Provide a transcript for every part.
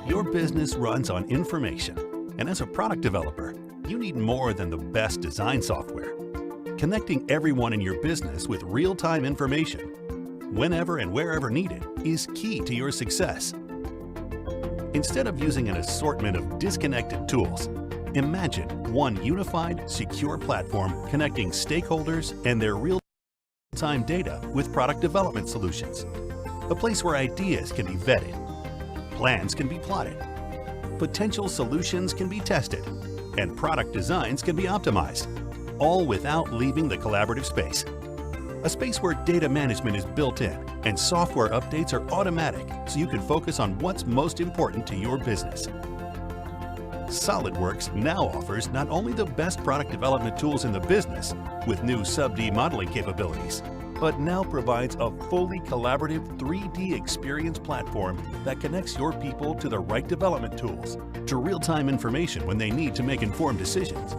Your business runs on information, and as a product developer, you need more than the best design software. Connecting everyone in your business with real-time information, whenever and wherever needed, is key to your success. Instead of using an assortment of disconnected tools, imagine one unified, secure platform connecting stakeholders and their real-time data with product development solutions. A place where ideas can be vetted, plans can be plotted, potential solutions can be tested, and product designs can be optimized, all without leaving the collaborative space. A space where data management is built in and software updates are automatic so you can focus on what's most important to your business. SolidWorks now offers not only the best product development tools in the business with new sub-D modeling capabilities, but now provides a fully collaborative 3D experience platform that connects your people to the right development tools, to real-time information when they need to make informed decisions.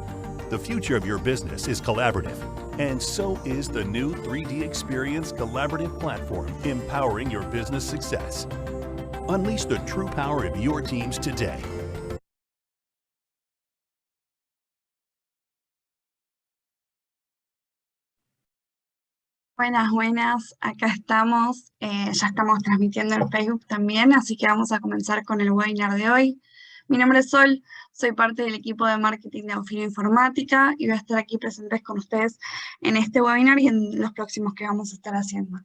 The future of your business is collaborative, and so is the new 3D Experience collaborative platform empowering your business success. Unleash the true power of your teams today. Buenas, buenas, acá estamos, ya estamos transmitiendo en Facebook también, así que vamos a comenzar con el webinar de hoy. Mi nombre es Sol, soy parte del equipo de marketing de Aufino Informática y voy a estar aquí presentes con ustedes en este webinar y en los próximos que vamos a estar haciendo.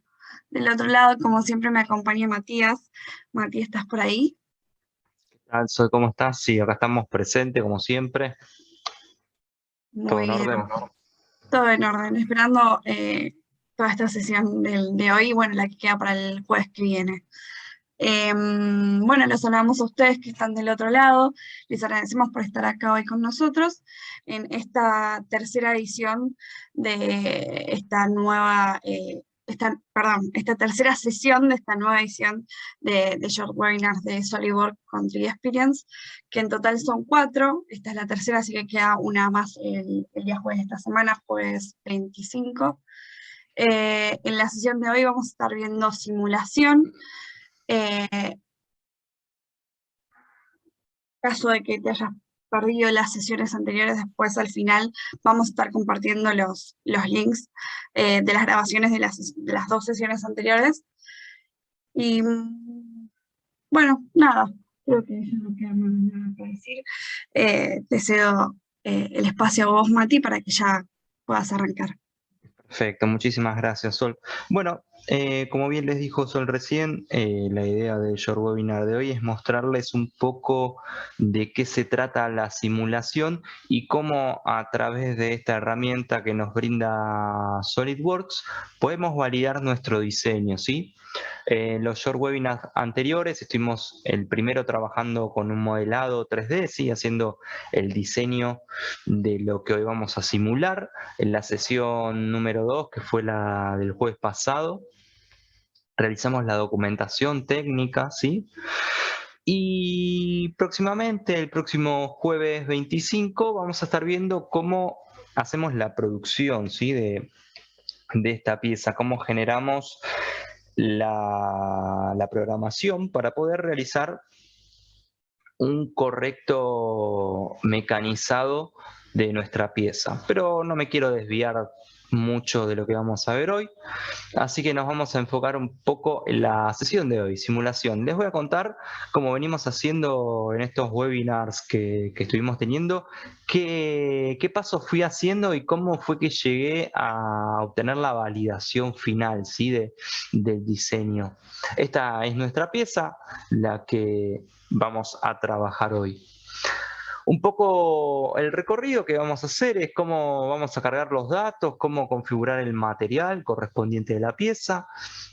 Del otro lado, como siempre, me acompaña Matías. Matías, ¿estás por ahí? ¿Qué tal, Sol? ¿Cómo estás? Sí, acá estamos presentes, como siempre. ¿Todo en orden? Todo en orden, esperando toda esta sesión de hoy y bueno, la que queda para el jueves que viene. Bueno, les saludamos a ustedes que están del otro lado, les agradecemos por estar acá hoy con nosotros en esta tercera edición de esta nueva, esta tercera sesión de esta nueva edición de Short Webinars de SolidWorks con 3D Experience, que en total son 4, esta es la tercera, así que queda una más el día jueves de esta semana, jueves 25. En la sesión de hoy vamos a estar viendo simulación. Caso de que te hayas perdido las sesiones anteriores, después al final vamos a estar compartiendo los links de las grabaciones de las 2 sesiones anteriores. Y bueno, nada, creo que ya no queda más nada para decir. Te cedo el espacio a vos, Mati, para que ya puedas arrancar. Perfecto, muchísimas gracias, Sol. Bueno, como bien les dijo Sol recién, la idea del Short Webinar de hoy es mostrarles un poco de qué se trata la simulación y cómo a través de esta herramienta que nos brinda SolidWorks podemos validar nuestro diseño, ¿sí? En los short webinars anteriores estuvimos el primero trabajando con un modelado 3D, ¿sí? Haciendo el diseño de lo que hoy vamos a simular. En la sesión número 2, que fue la del jueves pasado, realizamos la documentación técnica, ¿sí? Y próximamente, el próximo jueves 25, vamos a estar viendo cómo hacemos la producción, ¿sí? de esta pieza, cómo generamos la programación para poder realizar un correcto mecanizado de nuestra pieza. Pero no me quiero desviar mucho de lo que vamos a ver hoy, así que nos vamos a enfocar un poco en la sesión de hoy, simulación. Les voy a contar, como venimos haciendo en estos webinars que estuvimos teniendo, qué pasos fui haciendo y cómo fue que llegué a obtener la validación final, ¿sí? del diseño. Esta es nuestra pieza, la que vamos a trabajar hoy. Un poco el recorrido que vamos a hacer es cómo vamos a cargar los datos, cómo configurar el material correspondiente de la pieza,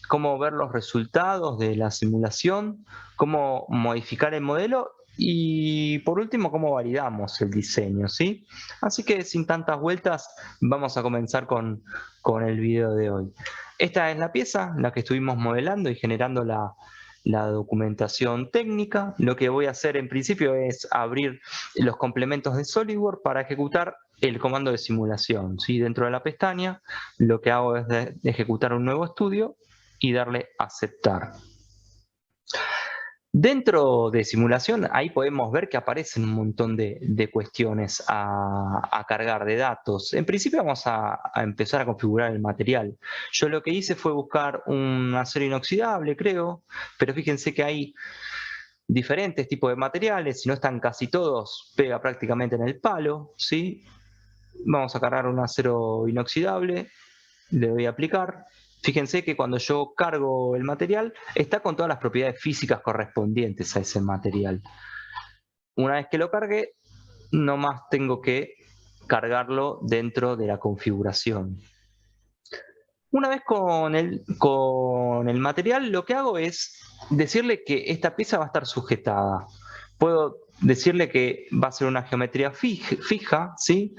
cómo ver los resultados de la simulación, cómo modificar el modelo y por último cómo validamos el diseño, ¿sí? Así que sin tantas vueltas vamos a comenzar con el video de hoy. Esta es la pieza, la que estuvimos modelando y generando la documentación técnica. Lo que voy a hacer en principio es abrir los complementos de SolidWorks para ejecutar el comando de simulación, ¿sí? Dentro de la pestaña lo que hago es ejecutar un nuevo estudio y darle a aceptar. Dentro de simulación, ahí podemos ver que aparecen un montón de cuestiones a cargar, de datos. En principio vamos a empezar a configurar el material. Yo lo que hice fue buscar un acero inoxidable, creo, pero fíjense que hay diferentes tipos de materiales, si no están casi todos, pega prácticamente en el palo, ¿sí? Vamos a cargar un acero inoxidable, le doy a aplicar. Fíjense que cuando yo cargo el material, está con todas las propiedades físicas correspondientes a ese material. Una vez que lo cargue, no más tengo que cargarlo dentro de la configuración. Una vez con el material, lo que hago es decirle que esta pieza va a estar sujetada. Puedo decirle que va a ser una geometría fija, ¿sí?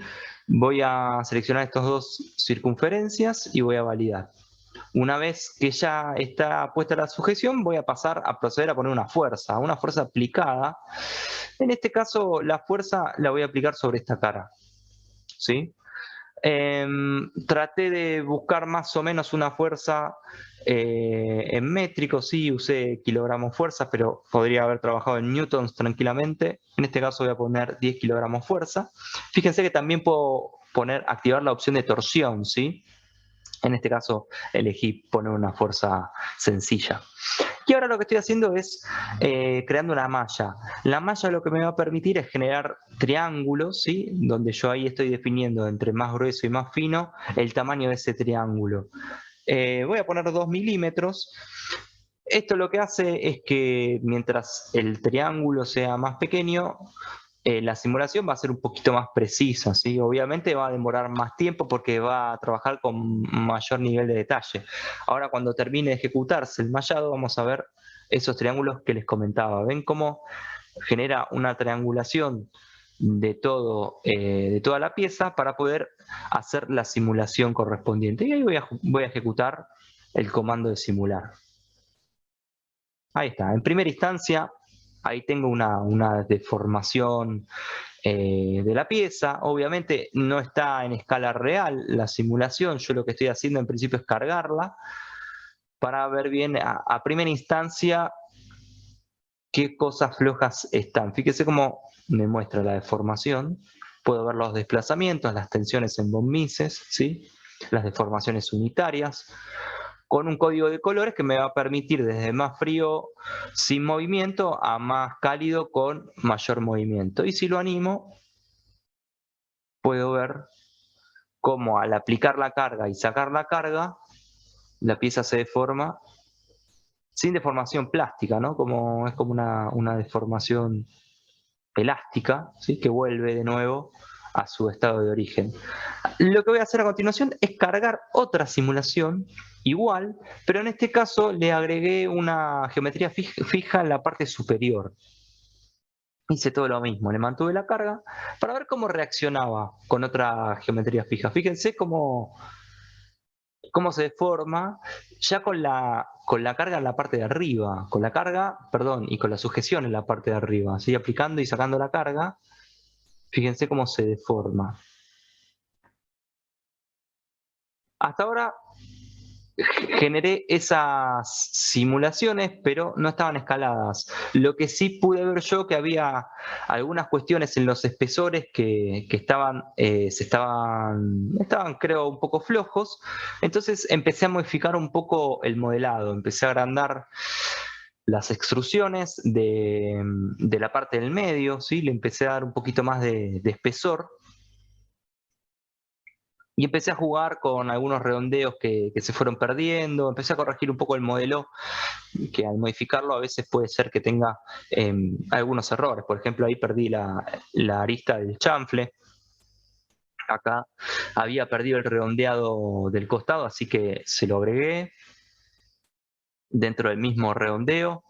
Voy a seleccionar estas dos circunferencias y voy a validar. Una vez que ya está puesta la sujeción, voy a pasar a proceder a poner una fuerza aplicada. En este caso, la fuerza la voy a aplicar sobre esta cara, ¿sí? Traté de buscar más o menos una fuerza en métrico, sí, usé kilogramos fuerza, pero podría haber trabajado en newtons tranquilamente. En este caso voy a poner 10 kilogramos fuerza. Fíjense que también puedo activar la opción de torsión, ¿sí? En este caso elegí poner una fuerza sencilla. Y ahora lo que estoy haciendo es creando una malla. La malla lo que me va a permitir es generar triángulos, ¿sí? Donde yo ahí estoy definiendo entre más grueso y más fino el tamaño de ese triángulo. Voy a poner 2 milímetros. Esto lo que hace es que mientras el triángulo sea más pequeño, la simulación va a ser un poquito más precisa, ¿sí? Obviamente va a demorar más tiempo porque va a trabajar con mayor nivel de detalle. Ahora cuando termine de ejecutarse el mallado vamos a ver esos triángulos que les comentaba. ¿Ven cómo genera una triangulación de toda la pieza para poder hacer la simulación correspondiente? Y ahí voy a ejecutar el comando de simular. Ahí está. En primera instancia, ahí tengo una deformación de la pieza. Obviamente no está en escala real la simulación. Yo lo que estoy haciendo en principio es cargarla para ver bien a primera instancia qué cosas flojas están. Fíjese cómo me muestra la deformación. Puedo ver los desplazamientos, las tensiones en von Mises, ¿sí? Las deformaciones unitarias, con un código de colores que me va a permitir desde más frío sin movimiento a más cálido con mayor movimiento. Y si lo animo, puedo ver cómo al aplicar la carga y sacar la carga, la pieza se deforma sin deformación plástica, ¿no? Es como una deformación elástica, ¿sí? Que vuelve de nuevo a su estado de origen. Lo que voy a hacer a continuación es cargar otra simulación igual, pero en este caso le agregué una geometría fija en la parte superior. Hice todo lo mismo, le mantuve la carga para ver cómo reaccionaba con otra geometría fija. Fíjense cómo se deforma ya con la carga en la parte de arriba, y con la sujeción en la parte de arriba, ¿sí? Aplicando y sacando la carga, fíjense cómo se deforma. Hasta ahora generé esas simulaciones, pero no estaban escaladas. Lo que sí pude ver yo que había algunas cuestiones en los espesores que estaban creo un poco flojos. Entonces empecé a modificar un poco el modelado, empecé a agrandar las extrusiones de la parte del medio, ¿sí? Le empecé a dar un poquito más de espesor. Y empecé a jugar con algunos redondeos que se fueron perdiendo, empecé a corregir un poco el modelo, que al modificarlo a veces puede ser que tenga algunos errores. Por ejemplo, ahí perdí la arista del chanfle. Acá había perdido el redondeado del costado, así que se lo agregué dentro del mismo redondeo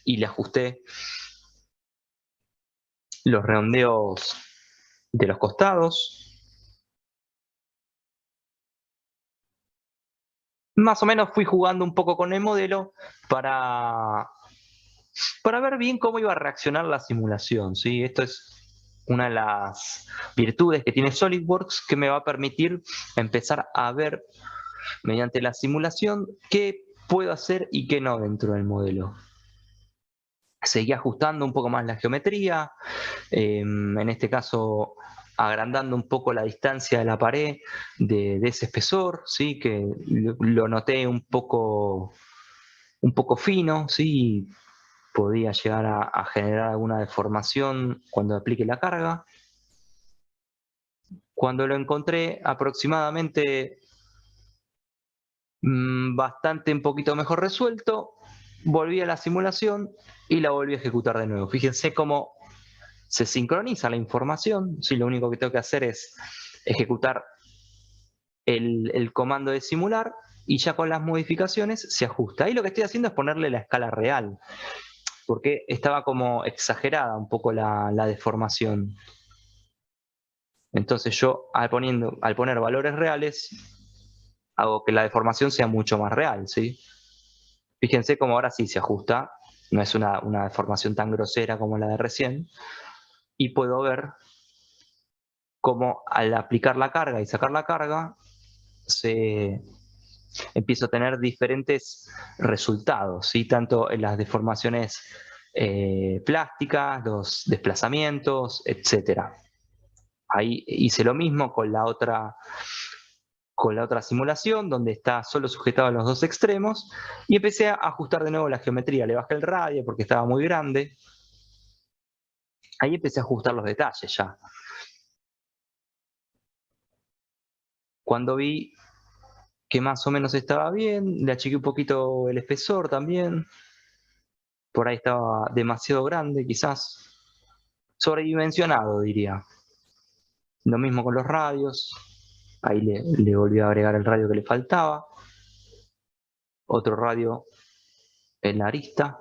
y le ajusté los redondeos de los costados. Más o menos fui jugando un poco con el modelo para ver bien cómo iba a reaccionar la simulación, ¿sí? Esto es una de las virtudes que tiene SolidWorks que me va a permitir empezar a ver mediante la simulación qué puedo hacer y qué no dentro del modelo. seguí ajustando un poco más la geometría, en este caso agrandando un poco la distancia de la pared de ese espesor, ¿sí? Que lo noté un poco fino, ¿sí? Podía llegar a generar alguna deformación cuando aplique la carga. Cuando lo encontré aproximadamente bastante un poquito mejor resuelto, volví a la simulación y la volví a ejecutar de nuevo. Fíjense cómo se sincroniza la información. Sí, lo único que tengo que hacer es ejecutar el comando de simular y ya con las modificaciones se ajusta. Ahí lo que estoy haciendo es ponerle la escala real, porque estaba como exagerada un poco la deformación. Entonces yo al poner valores reales, hago que la deformación sea mucho más real, ¿sí? Fíjense cómo ahora sí se ajusta, no es una deformación tan grosera como la de recién, y puedo ver cómo al aplicar la carga y sacar la carga, empiezo a tener diferentes resultados, ¿sí? Tanto en las deformaciones plásticas, los desplazamientos, etc. Ahí hice lo mismo con la otra simulación, donde está solo sujetado a los dos extremos, y empecé a ajustar de nuevo la geometría. Le bajé el radio porque estaba muy grande. Ahí empecé a ajustar los detalles ya. Cuando vi que más o menos estaba bien, le achiqué un poquito el espesor también. Por ahí estaba demasiado grande, quizás. Sobredimensionado, diría. Lo mismo con los radios. Ahí le volví a agregar el radio que le faltaba. Otro radio en la arista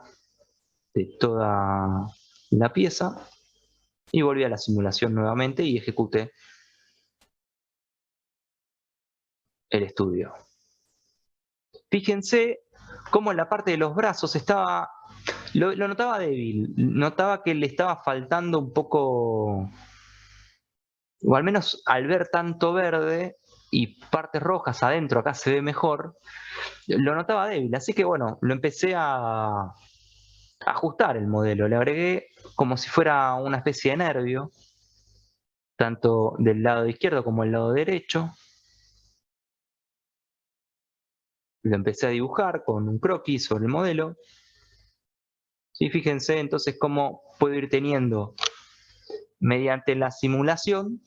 de toda la pieza. Y volví a la simulación nuevamente y ejecuté el estudio. Fíjense cómo en la parte de los brazos estaba, lo notaba débil, notaba que le estaba faltando un poco, o al menos al ver tanto verde y partes rojas adentro, acá se ve mejor, lo notaba débil, así que bueno, lo empecé a ajustar el modelo, le agregué como si fuera una especie de nervio, tanto del lado izquierdo como del lado derecho. Lo empecé a dibujar con un croquis sobre el modelo. ¿Sí? Fíjense entonces cómo puedo ir teniendo, mediante la simulación,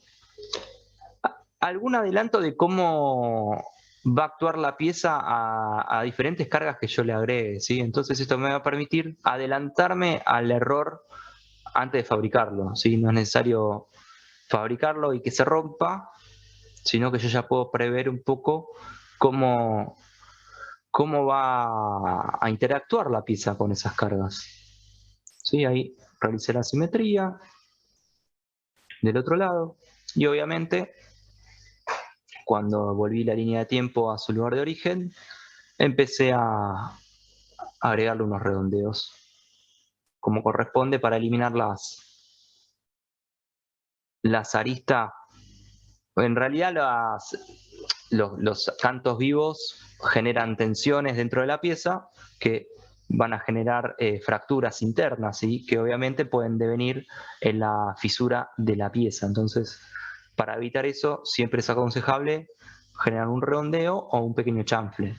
algún adelanto de cómo va a actuar la pieza a diferentes cargas que yo le agregue, ¿sí? Entonces esto me va a permitir adelantarme al error antes de fabricarlo, ¿sí? No es necesario fabricarlo y que se rompa, sino que yo ya puedo prever un poco cómo va a interactuar la pieza con esas cargas. ¿Sí? Ahí realicé la simetría del otro lado y obviamente cuando volví la línea de tiempo a su lugar de origen empecé a agregarle unos redondeos como corresponde para eliminar las aristas. En realidad los cantos vivos generan tensiones dentro de la pieza que van a generar fracturas internas, ¿sí? Que obviamente pueden devenir en la fisura de la pieza. Entonces, para evitar eso, siempre es aconsejable generar un redondeo o un pequeño chanfle.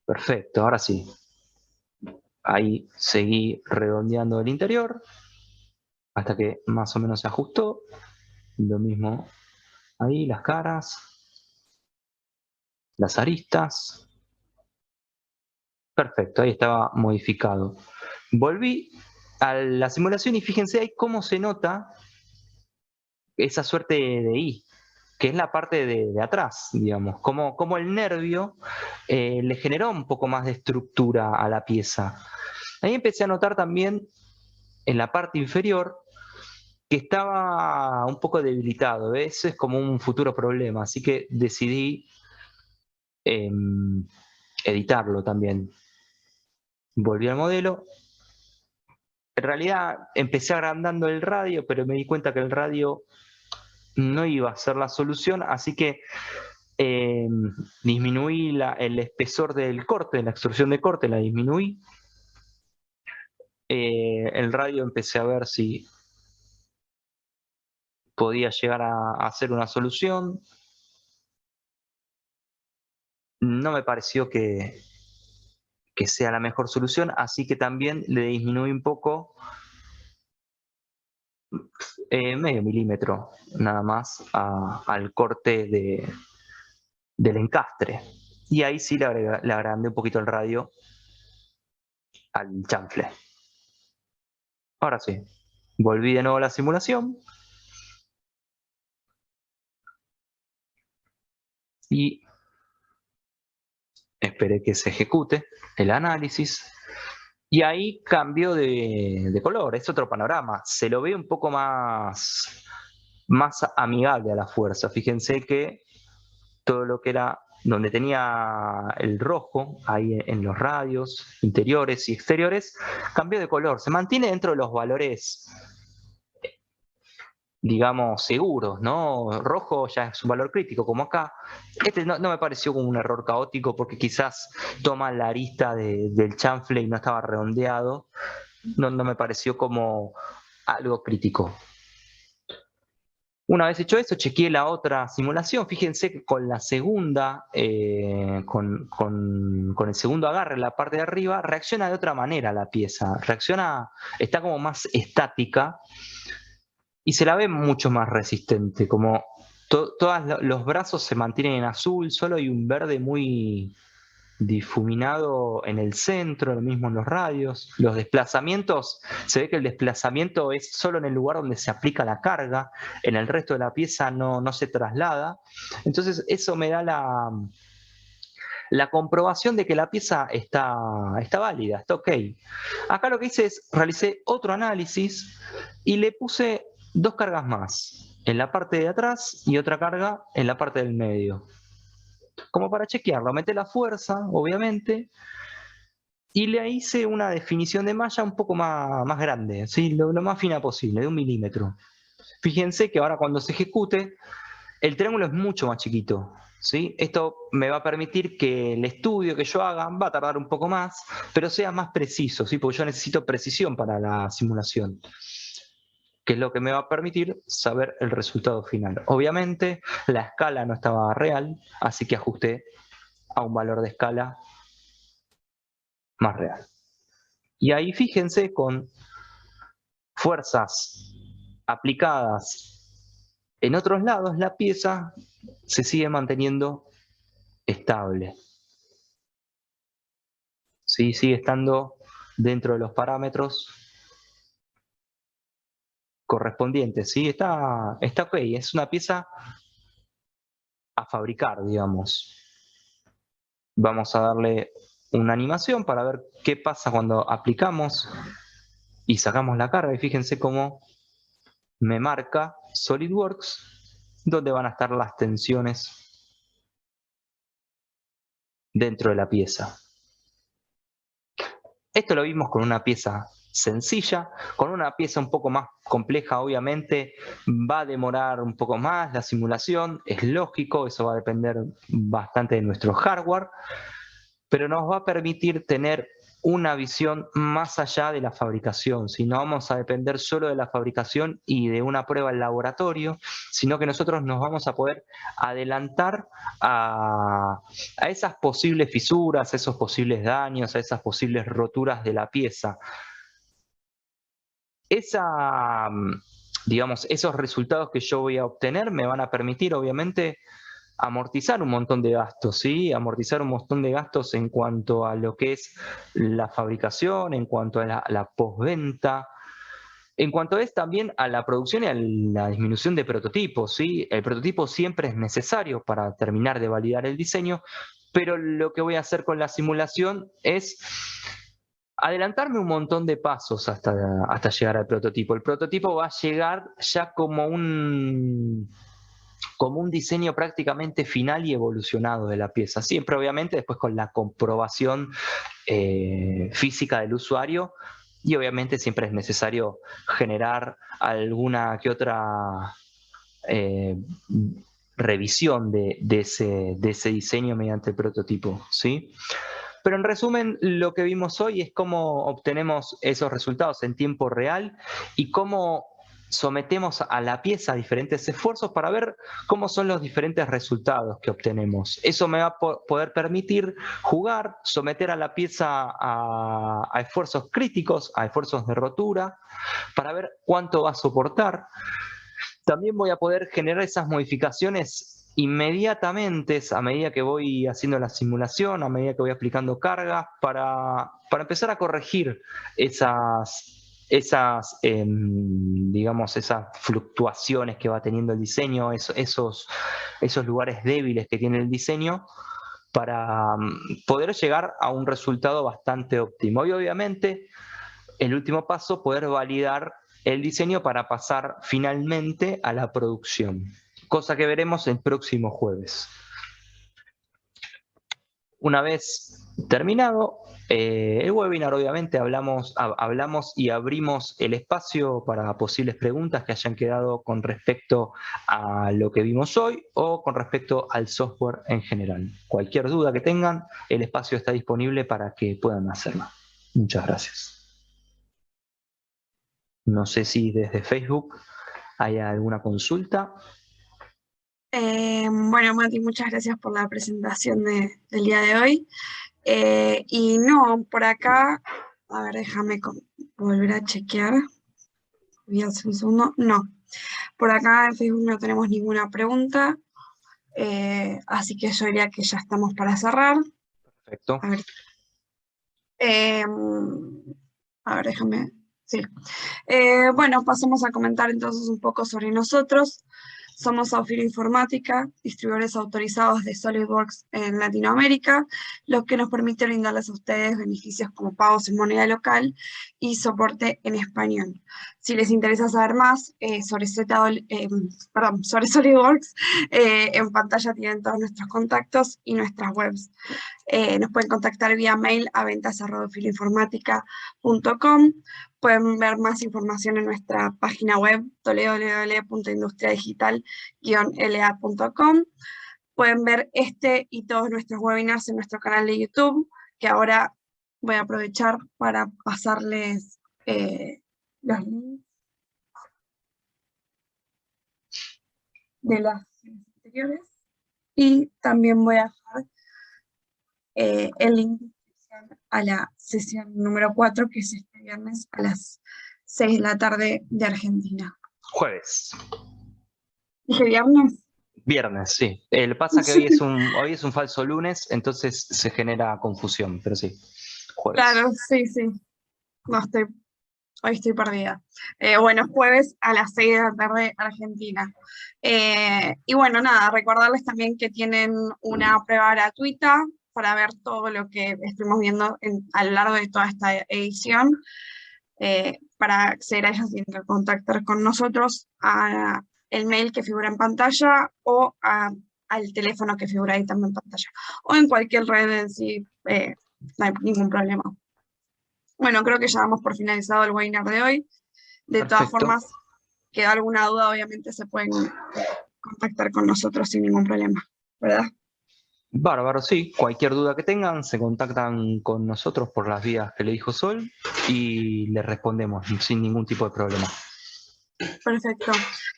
Perfecto, ahora sí. Ahí seguí redondeando el interior hasta que más o menos se ajustó. Lo mismo ahí, las caras, las aristas. Perfecto, ahí estaba modificado. Volví a la simulación y fíjense ahí cómo se nota esa suerte de I, que es la parte de atrás, digamos, como el nervio le generó un poco más de estructura a la pieza. Ahí empecé a notar también en la parte inferior que estaba un poco debilitado. Eso es como un futuro problema, así que decidí editarlo también. Volví al modelo. En realidad empecé agrandando el radio, pero me di cuenta que el radio no iba a ser la solución, así que disminuí el espesor del corte, la extrusión de corte, la disminuí. El radio empecé a ver si podía llegar a ser una solución. No me pareció que sea la mejor solución, así que también le disminuí un poco, medio milímetro nada más, al corte del encastre. Y ahí sí le agrandé un poquito el radio al chanfle. Ahora sí, volví de nuevo a la simulación y esperé que se ejecute el análisis. Y ahí cambió de color, es otro panorama. Se lo ve un poco más amigable a la fuerza. Fíjense que todo lo que era donde tenía el rojo, ahí en los radios interiores y exteriores, cambió de color. Se mantiene dentro de los valores, digamos, seguros, ¿no? Rojo ya es un valor crítico, como acá. Este no me pareció como un error caótico, porque quizás toma la arista del chanfle y no estaba redondeado. No me pareció como algo crítico. Una vez hecho eso, chequeé la otra simulación. Fíjense que con la segunda, con el segundo agarre en la parte de arriba, reacciona de otra manera la pieza. Está como más estática y se la ve mucho más resistente. Como todos los brazos se mantienen en azul, solo hay un verde muy difuminado en el centro, lo mismo en los radios. Los desplazamientos, se ve que el desplazamiento es solo en el lugar donde se aplica la carga, en el resto de la pieza no se traslada. Entonces eso me da la comprobación de que la pieza está válida, está ok. Acá lo que hice es, realicé otro análisis y le puse 2 cargas más, en la parte de atrás y otra carga en la parte del medio, como para chequearlo. Aumenté la fuerza, obviamente, y le hice una definición de malla un poco más grande, ¿sí? Lo más fina posible, de 1 milímetro. Fíjense que ahora cuando se ejecute, el triángulo es mucho más chiquito, ¿sí? Esto me va a permitir que el estudio que yo haga va a tardar un poco más, pero sea más preciso, ¿sí? Porque yo necesito precisión para la simulación, que es lo que me va a permitir saber el resultado final. Obviamente, la escala no estaba real, así que ajusté a un valor de escala más real. Y ahí fíjense, con fuerzas aplicadas en otros lados, la pieza se sigue manteniendo estable. ¿Sí? Sigue estando dentro de los parámetros correspondientes. ¿Sí? Está ok, es una pieza a fabricar, digamos. Vamos a darle una animación para ver qué pasa cuando aplicamos y sacamos la carga. Y fíjense cómo me marca SolidWorks dónde van a estar las tensiones dentro de la pieza. Esto lo vimos con una pieza sencilla. Con una pieza un poco más compleja, obviamente, va a demorar un poco más la simulación. Es lógico, eso va a depender bastante de nuestro hardware, pero nos va a permitir tener una visión más allá de la fabricación. Si no vamos a depender solo de la fabricación y de una prueba en laboratorio, sino que nosotros nos vamos a poder adelantar a esas posibles fisuras, a esos posibles daños, a esas posibles roturas de la pieza. Digamos, esos resultados que yo voy a obtener me van a permitir, obviamente, amortizar un montón de gastos, ¿sí? Amortizar un montón de gastos en cuanto a lo que es la fabricación, en cuanto a la postventa, en cuanto es también a la producción y a la disminución de prototipos, ¿sí? El prototipo siempre es necesario para terminar de validar el diseño, pero lo que voy a hacer con la simulación es adelantarme un montón de pasos hasta llegar al prototipo. El prototipo va a llegar ya como un diseño prácticamente final y evolucionado de la pieza. Siempre, obviamente, después con la comprobación física del usuario, y obviamente siempre es necesario generar alguna que otra revisión de ese diseño mediante el prototipo, ¿sí? Pero en resumen, lo que vimos hoy es cómo obtenemos esos resultados en tiempo real y cómo sometemos a la pieza a diferentes esfuerzos para ver cómo son los diferentes resultados que obtenemos. Eso me va a poder permitir jugar, someter a la pieza a esfuerzos críticos, a esfuerzos de rotura, para ver cuánto va a soportar. También voy a poder generar esas modificaciones inmediatamente a medida que voy haciendo la simulación, a medida que voy aplicando cargas, para empezar a corregir digamos, esas fluctuaciones que va teniendo el diseño, esos lugares débiles que tiene el diseño, para poder llegar a un resultado bastante óptimo. Y obviamente, el último paso, poder validar el diseño para pasar finalmente a la producción, cosa que veremos el próximo jueves. Una vez terminado el webinar, obviamente hablamos y abrimos el espacio para posibles preguntas que hayan quedado con respecto a lo que vimos hoy o con respecto al software en general. Cualquier duda que tengan, el espacio está disponible para que puedan hacerla. Muchas gracias. No sé si desde Facebook hay alguna consulta. Bueno, Mati, muchas gracias por la presentación del día de hoy. Y no, por acá, a ver, déjame volver a chequear. Voy a hacer un segundo. No, por acá en Facebook no tenemos ninguna pregunta. Así que yo diría que ya estamos para cerrar. Perfecto. A ver, déjame. Sí. Bueno, pasamos a comentar entonces un poco sobre nosotros. Somos Aufiro Informática, distribuidores autorizados de SolidWorks en Latinoamérica, lo que nos permite brindarles a ustedes beneficios como pagos en moneda local y soporte en español. Si les interesa saber más sobre SolidWorks, en pantalla tienen todos nuestros contactos y nuestras webs. Nos pueden contactar vía mail a ventas@aufiroinformatica.com. Pueden ver más información en nuestra página web www.industriadigital-la.com. Pueden ver este y todos nuestros webinars en nuestro canal de YouTube, que ahora voy a aprovechar para pasarles los links de las anteriores. Y también voy a dejar el link a la sesión número 4, que es este viernes a las 6 de la tarde de Argentina. Jueves. ¿Dije viernes? Viernes, sí. Pasa que hoy es un falso lunes, entonces se genera confusión, pero sí, jueves. Claro, sí. No, hoy estoy perdida. Bueno, jueves a las 6 de la tarde Argentina. Y bueno, nada, recordarles también que tienen una prueba gratuita para ver todo lo que estuvimos viendo a lo largo de toda esta edición. Para acceder a ellas tienen que contactar con nosotros a el mail que figura en pantalla o al teléfono que figura ahí también en pantalla. O en cualquier red en sí, no hay ningún problema. Bueno, creo que ya damos por finalizado el webinar de hoy. De todas formas, queda alguna duda, obviamente se pueden contactar con nosotros sin ningún problema, ¿verdad? Bárbaro, sí. Cualquier duda que tengan, se contactan con nosotros por las vías que le dijo Sol y les respondemos sin ningún tipo de problema. Perfecto.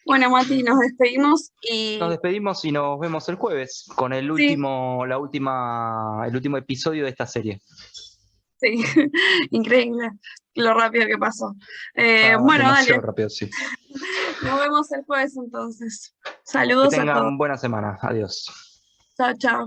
Bueno, Mati, nos despedimos y... Nos despedimos y nos vemos el jueves con el último episodio de esta serie. Sí, increíble lo rápido que pasó. Bueno, dale. Rápido, sí. Nos vemos el jueves entonces. Saludos que tengan a todos. Buena semana. Adiós. Chao, chao.